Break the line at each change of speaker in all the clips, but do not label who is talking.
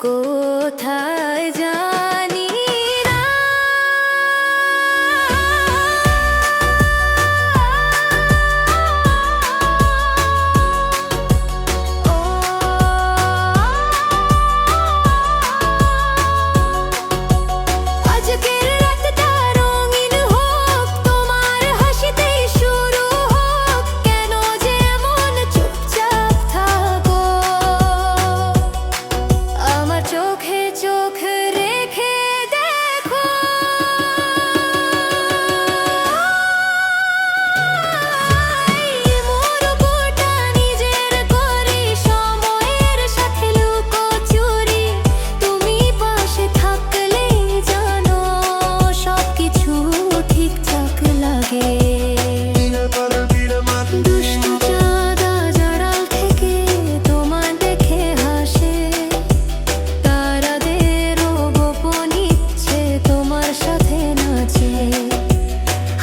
কোথায় জানি না। ও আজকের রাতটা রঙিন হোক, তোমার হাসিতেই শুরু হোক। কেন যে এমন চুপচাপ থাকো, আমার চোখে চোখ রেখে দেখো। মোর উপরটা নিজের করি, সময়ের সাথে লুকোচুরি। তুমি পাশে থাকলেই জানো সবকিছু ঠিকঠাক লাগে। দুষ্টু চাঁদ আজ আড়াল থেকে তোমার দেখে হাসে, তারাদেরও গোপন ইচ্ছে তোমার সাথে নাচে।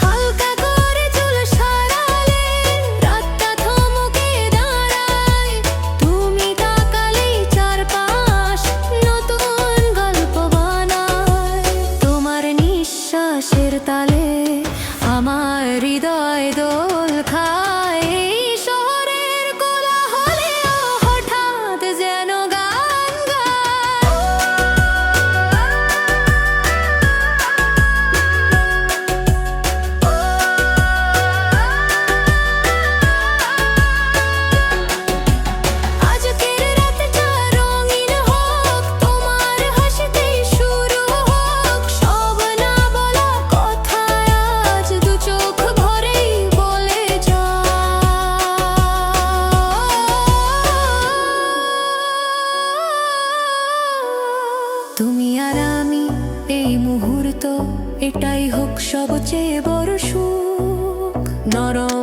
হালকা করে চুল সরালে রাতটা থমকে দাঁড়ায়, তুমি তাকালেই চারপাশ নতুন গল্প বানায়। তোমার নিঃশ্বাসের তালে আমার হৃদয় দোল খায়। এই শহরের কোলাহলেও হঠাৎ যেন গান গায়। আজকের রাতটা রঙিন হোক, তোমার হাসিতেই শুরু হোক। সব না বলা কথা আজ দু চোখ ভরেই বলে যাও। তুমি আর আমি এই মুহূর্ত, এটাই হোক সবচেয়ে বড় সুখ। নরম